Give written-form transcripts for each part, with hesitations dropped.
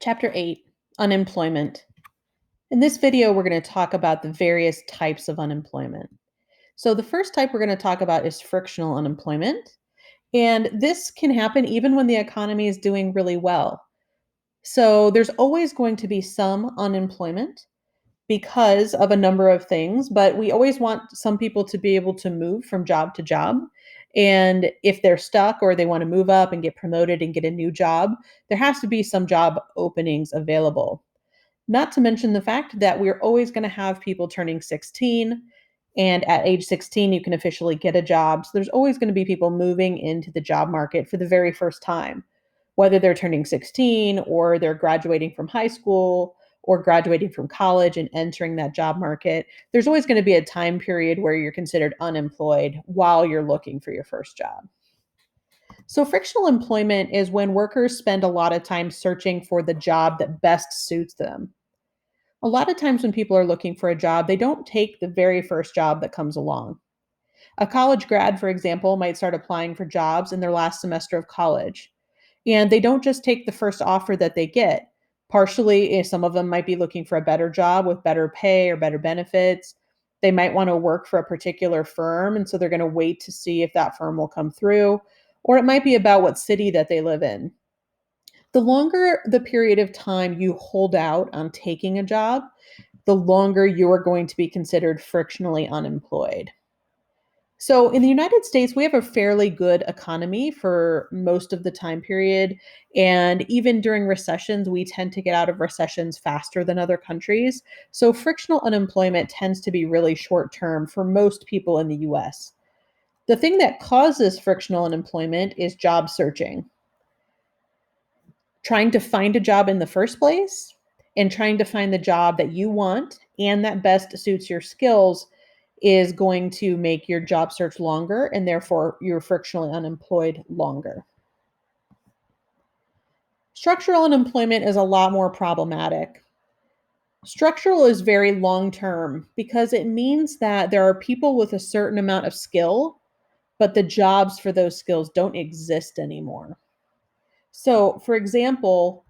Chapter 8, Unemployment. In this video, we're going to talk about the various types of unemployment. So the first type we're going to talk about is frictional unemployment. And this can happen even when the economy is doing really well. So there's always going to be some unemployment because of a number of things, but we always want some people to be able to move from job to job. And if they're stuck or they want to move up and get promoted and get a new job, there has to be some job openings available. Not to mention the fact that we're always going to have people turning 16. And at age 16, you can officially get a job. So there's always going to be people moving into the job market for the very first time, whether they're turning 16 or they're graduating from high school or graduating from college and entering that job market. There's always going to be a time period where you're considered unemployed while you're looking for your first job. So, frictional employment is when workers spend a lot of time searching for the job that best suits them. A lot of times when people are looking for a job, they don't take the very first job that comes along. A college grad, for example, might start applying for jobs in their last semester of college. And they don't just take the first offer that they get. Partially, some of them might be looking for a better job with better pay or better benefits. They might want to work for a particular firm, and so they're going to wait to see if that firm will come through. Or it might be about what city that they live in. The longer the period of time you hold out on taking a job, the longer you're going to be considered frictionally unemployed. So, in the United States, we have a fairly good economy for most of the time period. And even during recessions, we tend to get out of recessions faster than other countries. So, frictional unemployment tends to be really short term for most people in the US. The thing that causes frictional unemployment is job searching. Trying to find a job in the first place and trying to find the job that you want and that best suits your skills is going to make your job search longer and therefore you're frictionally unemployed longer. Structural unemployment is a lot more problematic. Structural is very long term because it means that there are people with a certain amount of skill, but the jobs for those skills don't exist anymore. So, for example,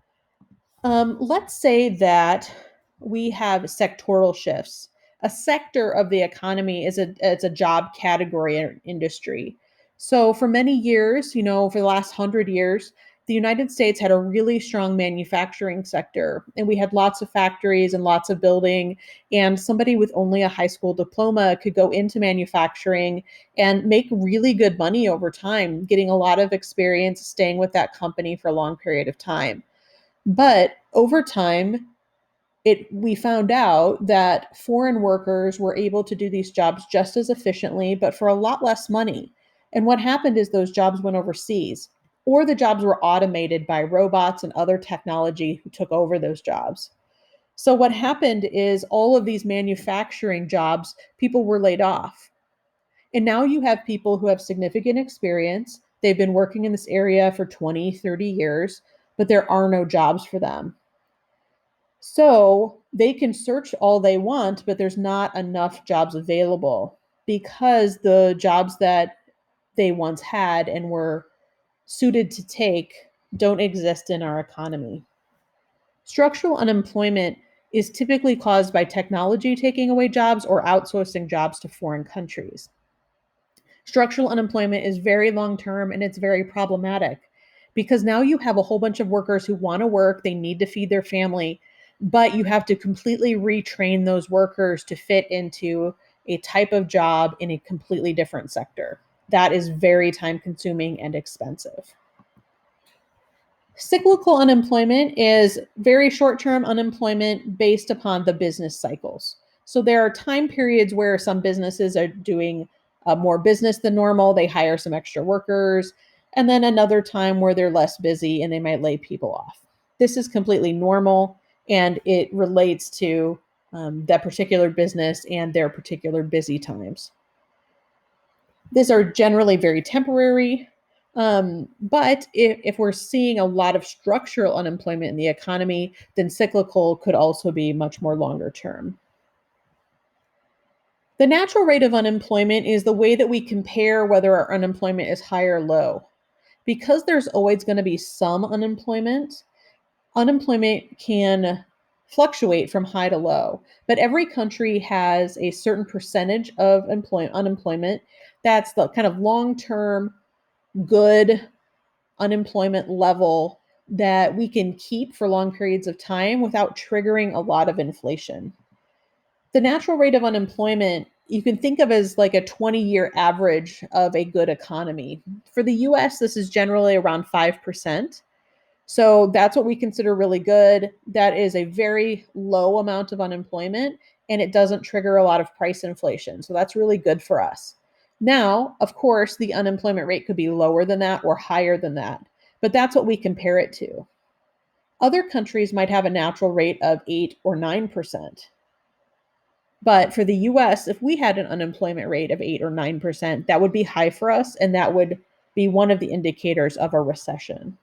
let's say that we have sectoral shifts. A sector of the economy it's a job category or industry. So for many years, for the last 100 years, the United States had a really strong manufacturing sector, and we had lots of factories and lots of building. And somebody with only a high school diploma could go into manufacturing and make really good money over time, getting a lot of experience, staying with that company for a long period of time. But over time, we found out that foreign workers were able to do these jobs just as efficiently, but for a lot less money. And what happened is those jobs went overseas, or the jobs were automated by robots and other technology who took over those jobs. So what happened is all of these manufacturing jobs, people were laid off. And now you have people who have significant experience. They've been working in this area for 20, 30 years, but there are no jobs for them. So they can search all they want, but there's not enough jobs available because the jobs that they once had and were suited to take don't exist in our economy. Structural unemployment is typically caused by technology taking away jobs or outsourcing jobs to foreign countries. Structural unemployment is very long term and it's very problematic because now you have a whole bunch of workers who want to work, they need to feed their family, but you have to completely retrain those workers to fit into a type of job in a completely different sector. That is very time consuming and expensive. Cyclical unemployment is very short term unemployment based upon the business cycles. So there are time periods where some businesses are doing more business than normal, they hire some extra workers, and then another time where they're less busy and they might lay people off. This is completely normal and it relates to that particular business and their particular busy times. These are generally very temporary. But if we're seeing a lot of structural unemployment in the economy, then cyclical could also be much more longer term. The natural rate of unemployment is the way that we compare whether our unemployment is high or low. Because there's always going to be some unemployment, Unemployment can fluctuate from high to low, but every country has a certain percentage of unemployment. That's the kind of long-term good unemployment level that we can keep for long periods of time without triggering a lot of inflation. The natural rate of unemployment you can think of as like a 20-year average of a good economy. For the US, this is generally around 5%. So that's what we consider really good. That is a very low amount of unemployment and it doesn't trigger a lot of price inflation. So that's really good for us. Now, of course, the unemployment rate could be lower than that or higher than that, but that's what we compare it to. Other countries might have a natural rate of 8 or 9%. But for the US, if we had an unemployment rate of 8 or 9%, that would be high for us and that would be one of the indicators of a recession.